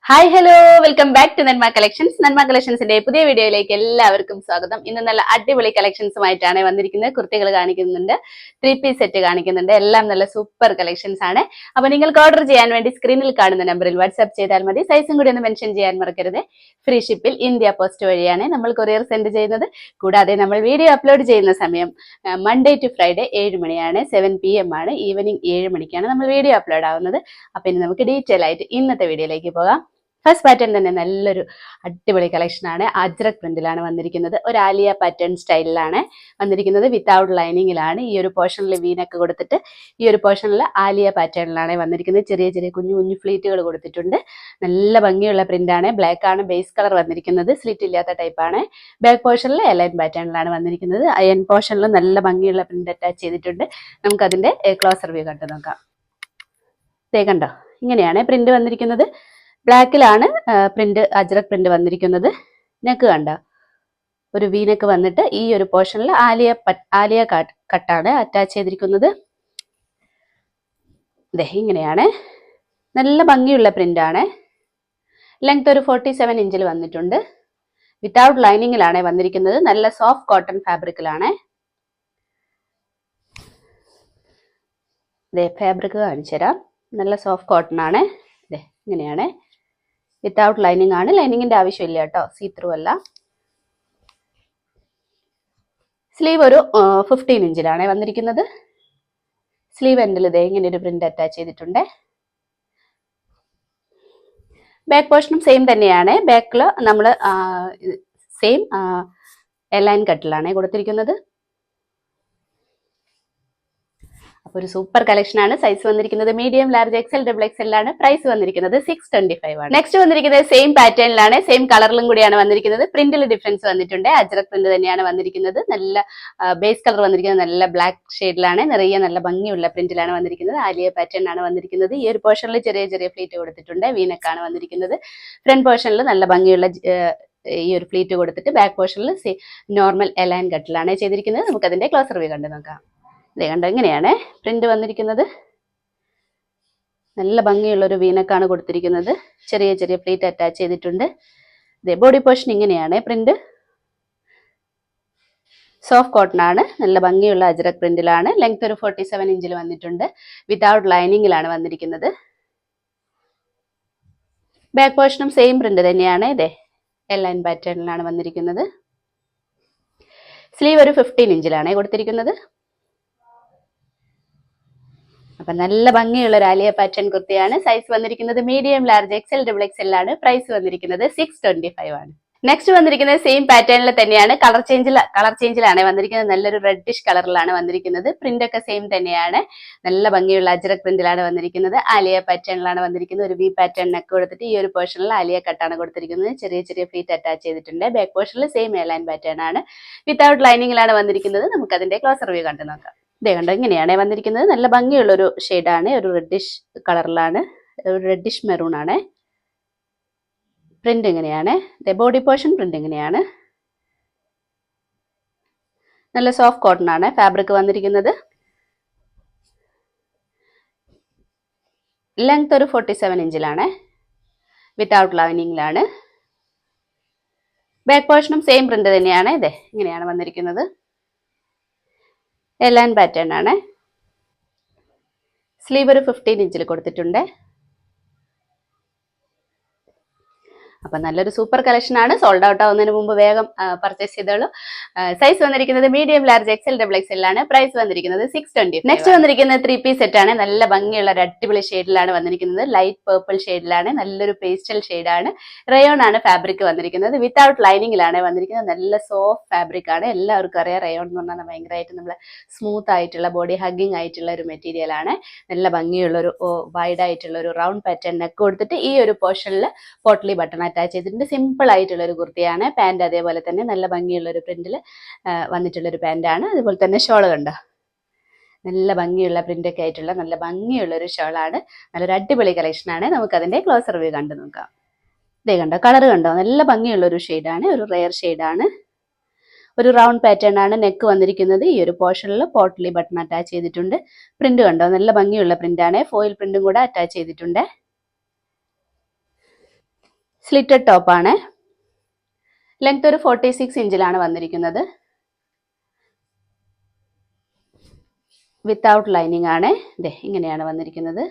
Hi hello welcome back to Nanma collections. Nanma കളക്ഷൻസിന്റെ പുതിയ വീഡിയോയിലേക്ക് എല്ലാവർക്കും സ്വാഗതം. ഇന്ന് നല്ല അടിപൊളി കളക്ഷൻസുമായിട്ടാണ് വന്നിരിക്കുന്നത്. കുർത്തികൾ കാണിക്കുന്നുണ്ട്, 3 പീസ് സെറ്റ് കാണിക്കുന്നുണ്ട്. എല്ലാം നല്ല സൂപ്പർ കളക്ഷൻസ് ആണ്. അപ്പൊ നിങ്ങൾക്ക് ഓർഡർ ചെയ്യാൻ വേണ്ടി സ്ക്രീനിൽ കാണുന്ന നമ്പറിൽ വാട്സ്ആപ്പ് ചെയ്താൽ മതി. സൈസും കൂടി ഒന്ന് മെൻഷൻ ചെയ്യാൻ മറക്കരുത്. ഫ്രീ ഷിപ്പിൽ ഇന്ത്യ പോസ്റ്റ് വഴിയാണ് നമ്മൾ കൊറിയർ സെൻഡ് ചെയ്യുന്നത്. കൂടാതെ നമ്മൾ വീഡിയോ അപ്ലോഡ് ചെയ്യുന്ന സമയം മൺഡേ ടു ഫ്രൈഡേ 7 മണിയാണ്, 7 PM ആണ്. ഈവനിങ് 7 മണിക്കാണ് നമ്മൾ വീഡിയോ അപ്ലോഡ് ആവുന്നത്. അപ്പൊ ഇനി നമുക്ക് ഡീറ്റെയിൽ ആയിട്ട് ഇന്നത്തെ വീഡിയോയിലേക്ക് പോകാം. ഫസ്റ്റ് പാറ്റേൺ തന്നെ നല്ലൊരു അടിപൊളി കളക്ഷൻ ആണ്. അജ്രക് പ്രിന്റിലാണ് വന്നിരിക്കുന്നത്. ഒരു ആലിയ പാറ്റേൺ സ്റ്റൈലിലാണ് വന്നിരിക്കുന്നത്. വിത്തൗട്ട് ലൈനിങ്ങിലാണ്. ഈ ഒരു പോർഷനിൽ വീനൊക്കെ കൊടുത്തിട്ട് ഈ ഒരു പോർഷനിൽ ആലിയ പാറ്റേണിലാണ് വന്നിരിക്കുന്നത്. ചെറിയ ചെറിയ കുഞ്ഞു കുഞ്ഞു ഫ്ലീറ്റുകൾ കൊടുത്തിട്ടുണ്ട്. നല്ല ഭംഗിയുള്ള പ്രിന്റ് ആണ്. ബ്ലാക്ക് ആണ് ബേസ് കളർ വന്നിരിക്കുന്നത്. സ്ലിറ്റ് ഇല്ലാത്ത ടൈപ്പാണ്. ബാക്ക് പോർഷനിൽ എലൈൻ പാറ്റേണിലാണ് വന്നിരിക്കുന്നത്. അയൺ പോർഷനിൽ നല്ല ഭംഗിയുള്ള പ്രിന്റ് അറ്റാച്ച് ചെയ്തിട്ടുണ്ട്. നമുക്കതിന്റെ ക്ലോസർ വ്യൂ കണ്ടു നോക്കാം. ദേ കണ്ടോ, ഇങ്ങനെയാണ് പ്രിന്റ് വന്നിരിക്കുന്നത്. ബ്ലാക്കിലാണ് പ്രിന്റ്, അജ്രക് പ്രിന്റ് വന്നിരിക്കുന്നത്. നെക്ക് കണ്ട ഒരു വീനക്ക് വന്നിട്ട് ഈ ഒരു പോർഷനിൽ ആലിയ കട്ടാണ് അറ്റാച്ച് ചെയ്തിരിക്കുന്നത്. ഇങ്ങനെയാണ് നല്ല ഭംഗിയുള്ള പ്രിന്റ് ആണ്. ലെങ്ത് ഒരു 47 ഇഞ്ചിൽ വന്നിട്ടുണ്ട്. വിത്തൗട്ട് ലൈനിങ്ങിലാണ് വന്നിരിക്കുന്നത്. നല്ല സോഫ്റ്റ് കോട്ടൺ ഫാബ്രിക്കിലാണ്. ഫാബ്രിക് കാണിച്ചു തരാം. നല്ല സോഫ്റ്റ് കോട്ടൺ ആണ്. ഇങ്ങനെയാണ്. വിത്തൗട്ട് ലൈനിങ് ആണ്. ലൈനിങ്ങിന്റെ ആവശ്യമില്ല കേട്ടോ, സീ ത്രൂ അല്ല. സ്ലീവ് ഒരു 15 ഇഞ്ചിലാണ് വന്നിരിക്കുന്നത്. സ്ലീവ് എൻഡിൽ ഇങ്ങനെ ഒരു പ്രിന്റ് അറ്റാച്ച് ചെയ്തിട്ടുണ്ട്. ബാക്ക് പോർഷനും സെയിം തന്നെയാണ്. ബാക്കിൽ നമ്മൾ സെയിം എലൈൻ കട്ടിലാണ് കൊടുത്തിരിക്കുന്നത്. അപ്പോൾ ഒരു സൂപ്പർ കളക്ഷൻ ആണ്. സൈസ് വന്നിരിക്കുന്നത് medium, large, XL, double XL ആണ്. പ്രൈസ് വന്നിരിക്കുന്നത് 625 ആണ്. നെക്സ്റ്റ് വന്നിരിക്കുന്നത് സെയിം പാറ്റേണിലാണ്, സെയിം കളറിലും കൂടിയാണ് വന്നിരിക്കുന്നത്. പ്രിന്റിൽ ഡിഫറൻസ് വന്നിട്ടുണ്ട്. അജ്രക് പ്രിന്റ് തന്നെയാണ് വന്നിരിക്കുന്നത്. നല്ല ബേസ് കളർ വന്നിരിക്കുന്നത് നല്ല ബ്ലാക്ക് ഷെയ്ഡിലാണ്. നിറയെ നല്ല ഭംഗിയുള്ള പ്രിന്റിലാണ് വന്നിരിക്കുന്നത്. ആലിയ പാറ്റേൺ ആണ് വന്നിരിക്കുന്നത്. ഈ ഒരു പോർഷനിൽ ചെറിയ ചെറിയ ഫ്ലീറ്റ് കൊടുത്തിട്ടുണ്ട്. വീനക്കാണ് വന്നിരിക്കുന്നത്. ഫ്രണ്ട് പോർഷനിൽ നല്ല ഭംഗിയുള്ള ഈ ഒരു ഫ്ലീറ്റ് കൊടുത്തിട്ട് ബാക്ക് പോർഷനിൽ നോർമൽ എലൈൻ കട്ടിലാണ് ചെയ്തിരിക്കുന്നത്. നമുക്ക് അതിന്റെ ക്ലോസർ വ്യൂ കണ്ടു നോക്കാം. കണ്ടോ, ഇങ്ങനെയാണ് പ്രിന്റ് വന്നിരിക്കുന്നത്. നല്ല ഭംഗിയുള്ള ഒരു വീനക്കാണ് കൊടുത്തിരിക്കുന്നത്. ചെറിയ ചെറിയ പ്ലീറ്റ് അറ്റാച്ച് ചെയ്തിട്ടുണ്ട്. ബോഡി പോർഷൻ ഇങ്ങനെയാണ്. പ്രിന്റ് സോഫ്റ്റ് കോട്ടൺ ആണ്. നല്ല ഭംഗിയുള്ള അജ്രക് പ്രിന്റിലാണ്. ലെങ്ത് ഒരു 47 ഇഞ്ചിൽ വന്നിട്ടുണ്ട്. വിത്തൗട്ട് ലൈനിങ്ങിലാണ് വന്നിരിക്കുന്നത്. ബാക്ക് പോർഷനും സെയിം പ്രിന്റ് തന്നെയാണ്. എലൈൻ പാറ്റേണിലാണ് വന്നിരിക്കുന്നത്. സ്ലീവ് ഒരു 15 ഇഞ്ചിലാണ് കൊടുത്തിരിക്കുന്നത്. അപ്പൊ നല്ല ഭംഗിയുള്ള ഒരു ആലിയ പാറ്റേൺ കുർത്തിയാണ്. സൈസ് വന്നിരിക്കുന്നത് medium, large, XL, double XL ആണ്. പ്രൈസ് വന്നിരിക്കുന്നത് 625 ആണ്. നെക്സ്റ്റ് വന്നിരിക്കുന്നത് സെയിം പാറ്റേണിൽ തന്നെയാണ്. കളർ ചേഞ്ചിലാണ് വന്നിരിക്കുന്നത്. നല്ലൊരു റെഡിഷ് കളറിലാണ് വന്നിരിക്കുന്നത്. പ്രിന്റ് ഒക്കെ സെയിം തന്നെയാണ്. നല്ല ഭംഗിയുള്ള അജ്രക് പ്രിന്റിലാണ് വന്നിരിക്കുന്നത്. ആലിയ പാറ്റേണിലാണ് വന്നിരിക്കുന്നത്. ഒരു വി പാറ്റേൺ നെക്ക് കൊടുത്തിട്ട് ഈ ഒരു പോർഷനിൽ ആലിയ കട്ടാണ് കൊടുത്തിരിക്കുന്നത്. ചെറിയ ചെറിയ ഫ്ലീറ്റ് അറ്റാച്ച് ചെയ്തിട്ടുണ്ട്. ബാക്ക് പോർഷനിൽ സെയിം എലൈൻ പാറ്റേൺ ആണ്. വിത്തൗട്ട് ലൈനിങ്ങിലാണ് വന്നിരിക്കുന്നത്. നമുക്ക് അതിന്റെ ക്ലോസർ വ്യൂ കണ്ടു നോക്കാം. കണ്ടോ, ഇങ്ങനെയാണ് വന്നിരിക്കുന്നത്. നല്ല ഭംഗിയുള്ള ഒരു ഷെയ്ഡാണ്. ഒരു റെഡിഷ് കളറിലാണ്, ഒരു റെഡിഷ് മെറൂൺ ആണ്. പ്രിന്റ് ഇങ്ങനെയാണ്. ബോഡി പോർഷൻ പ്രിന്റ് ഇങ്ങനെയാണ്. നല്ല സോഫ്റ്റ് കോട്ടൺ ആണ് ഫാബ്രിക് വന്നിരിക്കുന്നത്. ലെങ്ത് ഒരു 47 ഇഞ്ചിലാണ്. വിത്തൗട്ട് ലൈനിങ്ങിലാണ്. ബാക്ക് പോർഷനും സെയിം പ്രിന്റ് തന്നെയാണ്. ഇങ്ങനെയാണ് വന്നിരിക്കുന്നത്. എലൈൻ പാറ്റേൺ ആണ്. സ്ലീവ് ഒരു 15 ഇഞ്ചിൽ കൊടുത്തിട്ടുണ്ട്. അപ്പൊ നല്ലൊരു സൂപ്പർ കളക്ഷൻ ആണ്. സോൾഡ് ഔട്ട് ആവുന്നതിന് മുമ്പ് വേഗം പർച്ചേസ് ചെയ്തോളൂ. സൈസ് വന്നിരിക്കുന്നത് medium, large, XL, double XL ആണ്. പ്രൈസ് വന്നിരിക്കുന്നത് 620. നെക്സ്റ്റ് വന്നിരിക്കുന്നത് 3 പീസ് സെറ്റ് ആണ്. നല്ല ഭംഗിയുള്ള ഒരു അടിപൊളി ഷെയ്ഡിലാണ് വന്നിരിക്കുന്നത്. ലൈറ്റ് പേർപ്പിൾ ഷെയ്ഡിലാണ്. നല്ലൊരു പേസ്റ്റൽ ഷെയ്ഡാണ്. റയോൺ ആണ് ഫാബ്രിക് വന്നിരിക്കുന്നത്. വിത്തൗട്ട് ലൈനിങ്ങിലാണ് വന്നിരിക്കുന്നത്. നല്ല സോഫ്റ്റ് ഫാബ്രിക് ആണ്. എല്ലാവർക്കും അറിയാം, റയോൺ എന്ന് പറഞ്ഞാൽ ഭയങ്കരമായിട്ട് നമ്മൾ സ്മൂത്ത് ആയിട്ടുള്ള, ബോഡി ഹഗ്ഗിങ് ആയിട്ടുള്ള ഒരു മെറ്റീരിയൽ ആണ്. നല്ല ഭംഗിയുള്ള ഒരു വൈഡ് ആയിട്ടുള്ള ഒരു റൗണ്ട് പാറ്റേൺ നെക്ക് കൊടുത്തിട്ട് ഈ ഒരു പോർഷനിൽ പോട്ട്ലി ബട്ടൺ അറ്റാച്ച് ചെയ്തിട്ടുണ്ട്. സിമ്പിൾ ആയിട്ടുള്ള ഒരു കുർത്തിയാണ്. പാന്റ് അതേപോലെ തന്നെ നല്ല ഭംഗിയുള്ള ഒരു പ്രിന്റിൽ വന്നിട്ടുള്ള ഒരു പാന്റാണ്. അതുപോലെ തന്നെ ഷോള് കണ്ടോ, നല്ല ഭംഗിയുള്ള പ്രിന്റ് ഒക്കെ ആയിട്ടുള്ള നല്ല ഭംഗിയുള്ള ഒരു ഷോളാണ്. നല്ലൊരു അടിപൊളി കളക്ഷൻ ആണ്. നമുക്ക് അതിന്റെ ക്ലോസർ വ്യൂ കണ്ടു നോക്കാം. കണ്ടോ, കളർ കണ്ടോ, നല്ല ഭംഗിയുള്ള ഒരു ഷെയ്ഡാണ്. ഒരു റെയർ ഷെയ്ഡാണ്. ഒരു റൗണ്ട് പാറ്റേൺ ആണ് നെക്ക് വന്നിരിക്കുന്നത്. ഈ ഒരു പോർഷനിൽ പോട്ട്ലി ബട്ടൺ അറ്റാച്ച് ചെയ്തിട്ടുണ്ട്. പ്രിന്റ് കണ്ടോ, നല്ല ഭംഗിയുള്ള പ്രിന്റ് ആണ്. ഫോയിൽ പ്രിന്റും കൂടെ അറ്റാച്ച് ചെയ്തിട്ടുണ്ട്. സ്ലിറ്റഡ് ടോപ്പാണ്. ലെങ്ത് ഒരു 46 ഇഞ്ചിലാണ് വന്നിരിക്കുന്നത്. വിത്തൗട്ട് ലൈനിങ് ആണ്. ഇങ്ങനെയാണ് വന്നിരിക്കുന്നത്.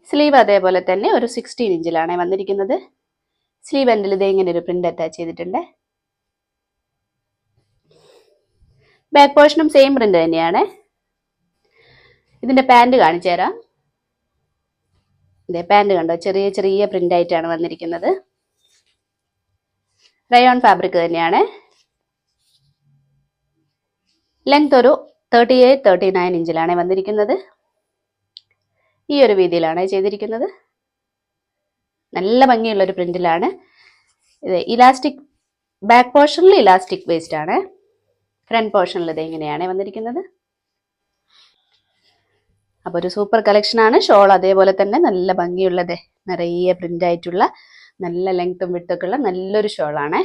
സ്ലീവ് അതേപോലെ തന്നെ ഒരു 16 ഇഞ്ചിലാണ് വന്നിരിക്കുന്നത്. സ്ലീവ് എൻഡിൽ ഇങ്ങനെ ഒരു പ്രിന്റ് അറ്റാച്ച് ചെയ്തിട്ടുണ്ട്. ബാക്ക് പോർഷനും സെയിം പ്രിന്റ് തന്നെയാണ്. ഇതിന്റെ പാന്റ് കാണിച്ചു തരാം. പാന്റ് കണ്ടോ, ചെറിയ ചെറിയ പ്രിന്റ് ആയിട്ടാണ് വന്നിരിക്കുന്നത്. റയോൺ ഫാബ്രിക് തന്നെയാണ്. ലെങ്ത് ഒരു 38-39 ഇഞ്ചിലാണ് വന്നിരിക്കുന്നത്. ഈ ഒരു വീതിയിലാണ് ചെയ്തിരിക്കുന്നത്. നല്ല ഭംഗിയുള്ള ഒരു പ്രിന്റിലാണ്. ഇത് ഇലാസ്റ്റിക്, ബാക്ക് പോർഷനിൽ ഇലാസ്റ്റിക് വേസ്റ്റ് ആണ്. ഫ്രണ്ട് പോർഷനിൽ ഇത് ഇങ്ങനെയാണ് വന്നിരിക്കുന്നത്. അപ്പോൾ ഒരു സൂപ്പർ കളക്ഷൻ ആണ്. ഷോൾ അതേപോലെ തന്നെ നല്ല ഭംഗിയുള്ളത്, നിറയെ പ്രിന്റ് ആയിട്ടുള്ള നല്ല ലെങ്ത്തും വിട്ടൊക്കെ ഉള്ള നല്ലൊരു ഷോളാണ്.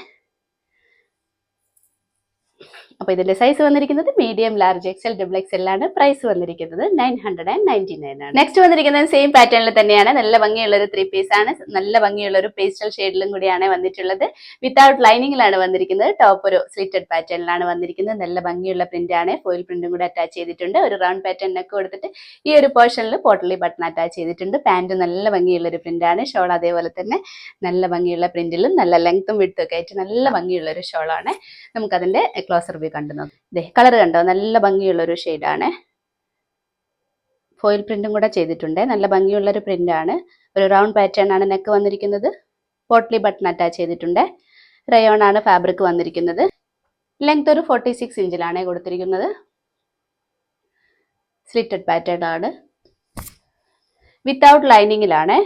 അപ്പോൾ ഇതിന്റെ സൈസ് വന്നിരിക്കുന്നത് medium, large, XL, double XL ആണ്. പ്രൈസ് വന്നിരിക്കുന്നത് 999 ആണ്. നെക്സ്റ്റ് വന്നിരിക്കുന്നത് സെയിം പാറ്റേണിൽ തന്നെയാണ്. നല്ല ഭംഗിയുള്ള ഒരു 3 പീസ് ആണ്. നല്ല ഭംഗിയുള്ള ഒരു പേസ്റ്റൽ ഷെയ്ഡിലും കൂടിയാണ് വന്നിട്ടുള്ളത്. വിത്തൗട്ട് ലൈനിങ്ങിലാണ് വന്നിരിക്കുന്നത്. ടോപ്പ് ഒരു സ്ലിറ്റഡ് പാറ്റേണിലാണ് വന്നിരിക്കുന്നത്. നല്ല ഭംഗിയുള്ള പ്രിന്റ് ആണ്. ഫോയിൽ പ്രിന്റും കൂടി അറ്റാച്ച് ചെയ്തിട്ടുണ്ട്. ഒരു റൗണ്ട് പാറ്റേൺ നെക്ക് കൊടുത്തിട്ട് ഈ ഒരു പോർഷനിൽ പോട്ടലി ബട്ടൺ അറ്റാച്ച് ചെയ്തിട്ടുണ്ട്. പാന്റ് നല്ല ഭംഗിയുള്ള ഒരു പ്രിന്റ് ആണ്. ഷോൾ അതേപോലെ തന്നെ നല്ല ഭംഗിയുള്ള പ്രിന്റിലും നല്ല ലെങ്ത്തും വിഡ്ത്തും ഒക്കെ ആയിട്ട് നല്ല ഭംഗിയുള്ള ഒരു ഷോളാണ്. നമുക്കതിന്റെ ക്ലോസർ വ്യൂ കണ്ടു നോക്കാം. കളർ കണ്ടോ, നല്ല ഭംഗിയുള്ള ഒരു ഷെയ്ഡാണ്. ഫോയിൽ പ്രിന്റും കൂടെ ചെയ്തിട്ടുണ്ട്. നല്ല ഭംഗിയുള്ള ഒരു പ്രിന്റ് ആണ്. ഒരു റൗണ്ട് പാറ്റേൺ ആണ് നെക്ക് വന്നിരിക്കുന്നത്. പോട്ട്ലി ബട്ടൺ അറ്റാച്ച് ചെയ്തിട്ടുണ്ട്. റയോൺ ആണ് ഫാബ്രിക് വന്നിരിക്കുന്നത്. ലെങ്ത് ഒരു 46 ഇഞ്ചിലാണ് കൊടുത്തിരിക്കുന്നത്. സ്ലിറ്റഡ് പാറ്റേൺ ആണ്. വിത്തൗട്ട് ലൈനിങ്ങിലാണ്.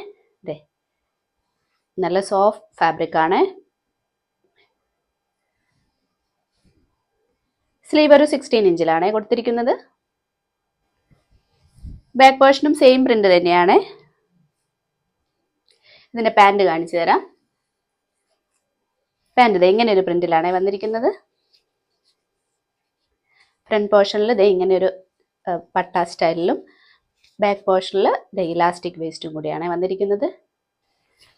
നല്ല സോഫ്റ്റ് ഫാബ്രിക് ആണ്. സ്ലീവ് ഒരു 16 ഇഞ്ചിലാണ് കൊടുത്തിരിക്കുന്നത്. ബാക്ക് പോർഷനും സെയിം പ്രിന്റ് തന്നെയാണ്. ഇതിന്റെ പാന്റ് കാണിച്ചു തരാം. പാന്റ് ഇങ്ങനെ ഒരു പ്രിന്റിലാണ് വന്നിരിക്കുന്നത്. ഫ്രണ്ട് പോർഷനിൽ ഇങ്ങനെ ഒരു പട്ട സ്റ്റൈലിലും ബാക്ക് പോർഷനിൽ ഇലാസ്റ്റിക് വേസ്റ്റും കൂടിയാണ് വന്നിരിക്കുന്നത്.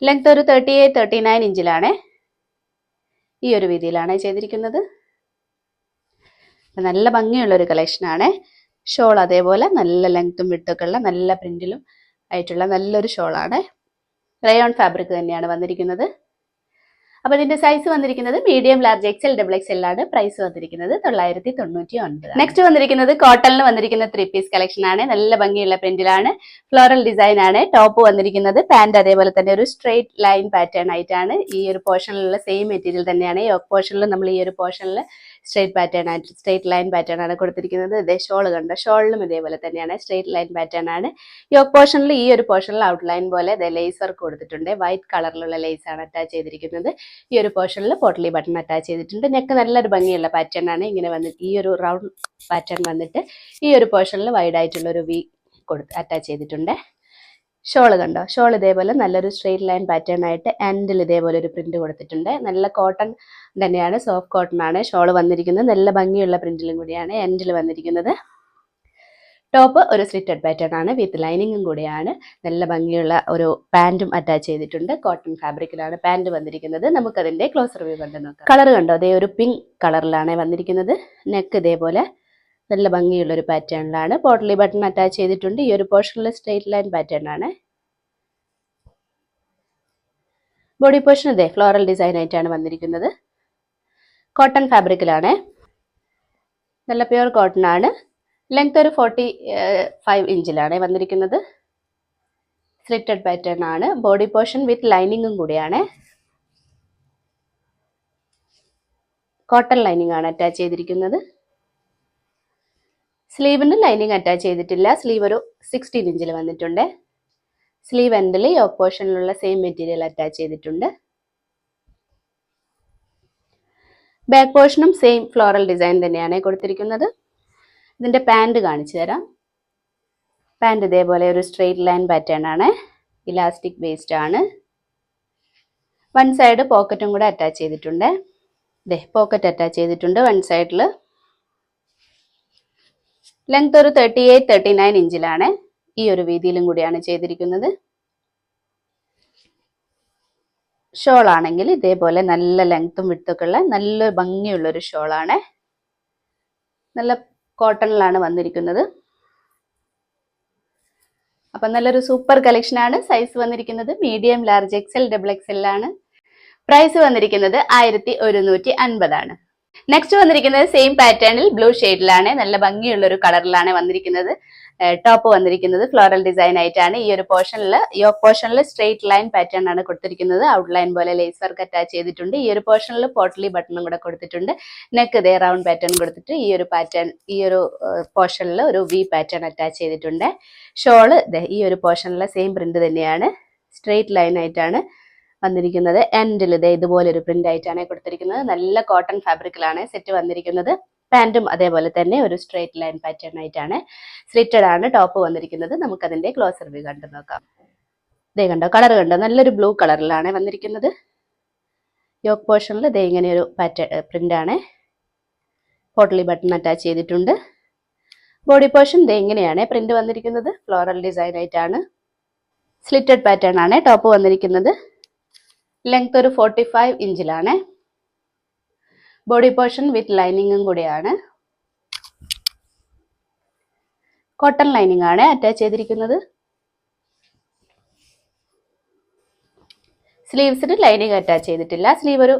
ലെങ്ത് ഒരു 38-39 ഇഞ്ചിലാണ്. ഈ ഒരു രീതിയിലാണ് ചെയ്തിരിക്കുന്നത്. നല്ല ഭംഗിയുള്ള ഒരു കളക്ഷനാണ്. ഷോൾ അതേപോലെ നല്ല ലെങ്ത്തും വിട്ടൊക്കെ ഉള്ള നല്ല പ്രിന്റിലും ആയിട്ടുള്ള നല്ലൊരു ഷോളാണ്. റയോൺ ഫാബ്രിക് തന്നെയാണ് വന്നിരിക്കുന്നത്. അപ്പോൾ ഇതിന്റെ സൈസ് വന്നിരിക്കുന്നത് medium, large, XL, double XL ആണ്. പ്രൈസ് വന്നിരിക്കുന്നത് 999. നെക്സ്റ്റ് വന്നിരിക്കുന്നത് കോട്ടണിൽ വന്നിരിക്കുന്ന 3 പീസ് കളക്ഷൻ ആണ്. നല്ല ഭംഗിയുള്ള പ്രിന്റിലാണ്. ഫ്ലോറൽ ഡിസൈൻ ആണ്. ടോപ്പ് വന്നിരിക്കുന്നത്. പാന്റ് അതേപോലെ തന്നെ ഒരു സ്ട്രെയിറ്റ് ലൈൻ പാറ്റേൺ ആയിട്ടാണ്. ഈ ഒരു പോർഷനിലുള്ള സെയിം മെറ്റീരിയൽ തന്നെയാണ്. യോക്ക് പോർഷനിൽ നമ്മൾ ഈ ഒരു പോർഷനിൽ സ്ട്രെയിറ്റ് ലൈൻ പാറ്റേൺ ആണ് കൊടുത്തിരിക്കുന്നത്. ഷോൾ കണ്ടോ, ഷോളിലും ഇതേപോലെ തന്നെയാണ്. സ്ട്രെയിറ്റ് ലൈൻ പാറ്റേൺ ആണ്. യോക്ക് പോർഷനിൽ ഈ ഒരു പോർഷനിൽ ഔട്ട്ലൈൻ പോലെ ലേസ് വർക്ക് കൊടുത്തിട്ടുണ്ട്. വൈറ്റ് കളറിലുള്ള ലേസ് ആണ് അറ്റാച്ച് ചെയ്തിരിക്കുന്നത്. ഈ ഒരു പോർഷനിൽ പോട്ടലി ബട്ടൺ അറ്റാച്ച് ചെയ്തിട്ടുണ്ട്. നെക്ക് നല്ലൊരു ഭംഗിയുള്ള പാറ്റേൺ ആണ്. ഇങ്ങനെ വന്നിട്ട് ഈ ഒരു റൗണ്ട് പാറ്റേൺ വന്നിട്ട് ഈ ഒരു പോർഷനിൽ വൈഡ് ആയിട്ടുള്ള ഒരു വി അറ്റാച്ച് ചെയ്തിട്ടുണ്ട്. ഷോൾ കണ്ടോ, ഷോൾ ഇതേപോലെ നല്ലൊരു സ്ട്രെയിറ്റ് ലൈൻ പാറ്റേൺ ആയിട്ട് എൻഡിൽ ഇതേപോലെ ഒരു പ്രിന്റ് കൊടുത്തിട്ടുണ്ട്. നല്ല കോട്ടൺ തന്നെയാണ്, സോഫ്റ്റ് കോട്ടൺ ആണ് ഷോൾ വന്നിരിക്കുന്നത്. നല്ല ഭംഗിയുള്ള പ്രിന്റിലും കൂടിയാണ് എൻഡിൽ വന്നിരിക്കുന്നത്. ടോപ്പ് ഒരു സ്ലിറ്റഡ് പാറ്റേൺ ആണ്. വിത്ത് ലൈനിങ്ങും കൂടിയാണ്. നല്ല ഭംഗിയുള്ള ഒരു പാന്റും അറ്റാച്ച് ചെയ്തിട്ടുണ്ട്. കോട്ടൺ ഫാബ്രിക്കിലാണ് പാന്റ് വന്നിരിക്കുന്നത്. നമുക്കതിന്റെ ക്ലോസർ വ്യൂ കണ്ടു നോക്കാം. കളർ കണ്ടോ, അതേ ഒരു പിങ്ക് കളറിലാണ് വന്നിരിക്കുന്നത്. നെക്ക് ഇതേപോലെ നല്ല ഭംഗിയുള്ള ഒരു പാറ്റേണിലാണ്. പോട്ടലി ബട്ടൺ അറ്റാച്ച് ചെയ്തിട്ടുണ്ട്. ഈ ഒരു പോർഷനിൽ സ്ട്രെയിറ്റ് ലൈൻ പാറ്റേൺ ആണ്. ബോഡി പോർഷൻ ഫ്ലോറൽ ഡിസൈൻ ആയിട്ടാണ് വന്നിരിക്കുന്നത്. കോട്ടൺ ഫാബ്രിക്കിലാണ്. നല്ല പ്യുവർ കോട്ടൺ ആണ്. ലെങ്ത് ഒരു 45 ഇഞ്ചിലാണ് വന്നിരിക്കുന്നത്. സ്ലിറ്റഡ് പാറ്റേൺ ആണ്. ബോഡി പോർഷൻ വിത്ത് ലൈനിങ്ങും കൂടിയാണ്. കോട്ടൺ ലൈനിങ് ആണ് അറ്റാച്ച് ചെയ്തിരിക്കുന്നത്. സ്ലീവിന് ലൈനിങ് അറ്റാച്ച് ചെയ്തിട്ടില്ല. സ്ലീവ് ഒരു 16 ഇഞ്ചിൽ വന്നിട്ടുണ്ട്. സ്ലീവ് എൻഡിൽ യോക്ക് പോർഷനിലുള്ള സെയിം മെറ്റീരിയൽ അറ്റാച്ച് ചെയ്തിട്ടുണ്ട്. ബാക്ക് പോർഷനും സെയിം ഫ്ലോറൽ ഡിസൈൻ തന്നെയാണ് കൊടുത്തിരിക്കുന്നത്. ഇതിന്റെ പാന്റ് കാണിച്ചു തരാം. പാന്റ് ഇതേപോലെ ഒരു സ്ട്രെയിറ്റ് ലൈൻ പാറ്റേൺ ആണ്. ഇലാസ്റ്റിക് വേസ്റ്റ് ആണ്. വൺ സൈഡ് പോക്കറ്റും കൂടെ അറ്റാച്ച് ചെയ്തിട്ടുണ്ട്. പോക്കറ്റ് അറ്റാച്ച് ചെയ്തിട്ടുണ്ട് വൺ സൈഡിൽ. ലെങ്ത് ഒരു 38-39 ഇഞ്ചിലാണ്. ഈ ഒരു വീതിയിലും കൂടിയാണ് ചെയ്തിരിക്കുന്നത്. ഷോൾ ആണെങ്കിൽ ഇതേപോലെ നല്ല ലെങ്ത്തും വിഡ്ത്തും ഉള്ള നല്ല ഭംഗിയുള്ള ഒരു ഷോളാണ്. നല്ല കോട്ടണിലാണ് വന്നിരിക്കുന്നത്. അപ്പൊ നല്ലൊരു സൂപ്പർ കളക്ഷൻ ആണ്. സൈസ് വന്നിരിക്കുന്നത് medium, large, XL, double XL ആണ്. പ്രൈസ് വന്നിരിക്കുന്നത് 1150 ആണ്. നെക്സ്റ്റ് വന്നിരിക്കുന്നത് സെയിം പാറ്റേണിൽ ബ്ലൂ ഷെയ്ഡിലാണ്, നല്ല ഭംഗിയുള്ള ഒരു കളറിലാണ് വന്നിരിക്കുന്നത്. ടോപ്പ് വന്നിരിക്കുന്നത് ഫ്ലോറൽ ഡിസൈൻ ആയിട്ടാണ്. ഈ ഒരു പോർഷനിൽ യോക്ക് പോർഷനിൽ സ്ട്രെയിറ്റ് ലൈൻ പാറ്റേൺ ആണ് കൊടുത്തിരിക്കുന്നത്. ഔട്ട്ലൈൻ പോലെ ലേസ് വർക്ക് അറ്റാച്ച് ചെയ്തിട്ടുണ്ട്. ഈ ഒരു പോർഷനിൽ പോട്ട്ലി ബട്ടണും കൂടെ കൊടുത്തിട്ടുണ്ട്. നെക്ക് ഇതേ റൗണ്ട് പാറ്റേൺ കൊടുത്തിട്ട് ഈ ഒരു പാറ്റേൺ ഈ ഒരു പോർഷനിൽ ഒരു വി പാറ്റേൺ അറ്റാച്ച് ചെയ്തിട്ടുണ്ട്. ഷോള് ഈ ഒരു പോർഷനിലെ സെയിം പ്രിന്റ് തന്നെയാണ്, സ്ട്രെയിറ്റ് ലൈൻ ആയിട്ടാണ് വന്നിരിക്കുന്നത്. എൻഡിൽ ഇതുപോലെ ഒരു പ്രിന്റ് ആയിട്ടാണ് കൊടുത്തിരിക്കുന്നത്. നല്ല കോട്ടൺ ഫാബ്രിക്കിലാണ് സെറ്റ് വന്നിരിക്കുന്നത്. പാന്റും അതേപോലെ തന്നെ ഒരു സ്ട്രെയിറ്റ് ലൈൻ പാറ്റേൺ ആയിട്ടാണ്. സ്ലിറ്റഡ് ആണ് ടോപ്പ് വന്നിരിക്കുന്നത്. നമുക്കതിന്റെ ക്ലോസർ വ്യൂ കണ്ടു നോക്കാം. കണ്ടോ, കളർ കണ്ടോ, നല്ലൊരു ബ്ലൂ കളറിലാണ് വന്നിരിക്കുന്നത്. യോക്ക് പോർഷനിൽ ഇങ്ങനെ ഒരു പാറ്റേൺ പ്രിന്റ് ആണ്. പോട്ട്ലി ബട്ടൺ അറ്റാച്ച് ചെയ്തിട്ടുണ്ട്. ബോഡി പോർഷൻ ഇങ്ങനെയാണ് പ്രിന്റ് വന്നിരിക്കുന്നത്. ഫ്ലോറൽ ഡിസൈൻ ആയിട്ടാണ്. സ്ലിറ്റഡ് പാറ്റേൺ ആണ് ടോപ്പ് വന്നിരിക്കുന്നത്. ലെങ്ത് ഒരു 45 ഇഞ്ചിലാണ്. ബോഡി പോർഷൻ വിത്ത് ലൈനിങ്ങും കൂടിയാണ്. കോട്ടൺ ലൈനിങ് ആണ് അറ്റാച്ച് ചെയ്തിരിക്കുന്നത്. സ്ലീവ്സിന് ലൈനിങ് അറ്റാച്ച് ചെയ്തിട്ടില്ല. സ്ലീവ് ഒരു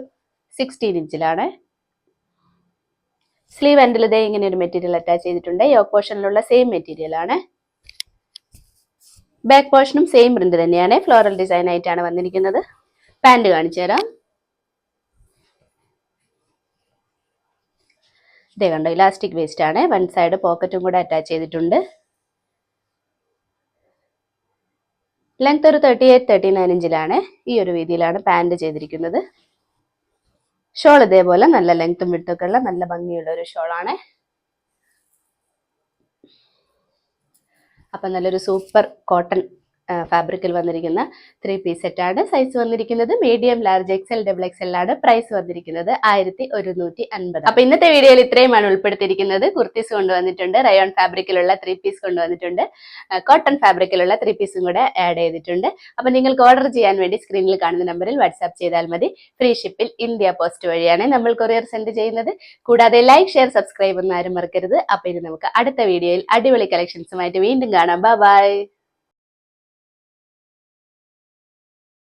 16 ഇഞ്ചിലാണ്. സ്ലീവ് എൻഡിൽ ഇങ്ങനെ ഒരു മെറ്റീരിയൽ അറ്റാച്ച് ചെയ്തിട്ടുണ്ട്. യോക്ക് പോർഷനിലുള്ള സെയിം മെറ്റീരിയൽ ആണ്. ബാക്ക് പോർഷനും സെയിം പ്രിന്റ് തന്നെയാണ്. ഫ്ലോറൽ ഡിസൈൻ ആയിട്ടാണ് വന്നിരിക്കുന്നത്. പാന്റ് കാണിച്ചു തരാം. കണ്ടോ, ഇലാസ്റ്റിക് വേസ്റ്റ് ആണ്. വൺ സൈഡ് പോക്കറ്റും കൂടെ അറ്റാച്ച് ചെയ്തിട്ടുണ്ട്. ലെങ്ത് ഒരു 38-39 ഇഞ്ചിലാണ്. ഈ ഒരു വീതിയിലാണ് പാന്റ് ചെയ്തിരിക്കുന്നത്. ഷോൾ ഇതേപോലെ നല്ല ലെങ്ത്തും വിഡ്ത്തും ഉള്ള നല്ല ഭംഗിയുള്ള ഒരു ഷോളാണ്. അപ്പൊ നല്ലൊരു സൂപ്പർ കോട്ടൺ ഫാബ്രിക്കിൽ വന്നിരിക്കുന്ന 3 പീസ് സെറ്റ് ആണ്. സൈസ് വന്നിരിക്കുന്നത് medium, large, XL, double XL ആണ്. പ്രൈസ് വന്നിരിക്കുന്നത് 1150. അപ്പൊ ഇന്നത്തെ വീഡിയോയിൽ ഇത്രയുമാണ് ഉൾപ്പെടുത്തിയിരിക്കുന്നത്. കുർത്തീസ് കൊണ്ടുവന്നിട്ടുണ്ട്, റയോൺ ഫാബ്രിക്കിലുള്ള 3 പീസ് കൊണ്ടുവന്നിട്ടുണ്ട്, കോട്ടൺ ഫാബ്രിക്കിലുള്ള 3 പീസും കൂടെ ആഡ് ചെയ്തിട്ടുണ്ട്. അപ്പൊ നിങ്ങൾക്ക് ഓർഡർ ചെയ്യാൻ വേണ്ടി സ്ക്രീനിൽ കാണുന്ന നമ്പറിൽ വാട്സ്ആപ്പ് ചെയ്താൽ മതി. ഫ്രീ ഷിപ്പിൽ ഇന്ത്യ പോസ്റ്റ് വഴിയാണ് നമ്മൾ കൊറിയർ സെൻഡ് ചെയ്യുന്നത്. കൂടാതെ ലൈക്ക്, ഷെയർ, സബ്സ്ക്രൈബ് ഒന്നും ആരും മറക്കരുത്. അപ്പൊ ഇനി നമുക്ക് അടുത്ത വീഡിയോയിൽ അടിപൊളി കളക്ഷൻസുമായിട്ട് വീണ്ടും കാണാം. ബൈ.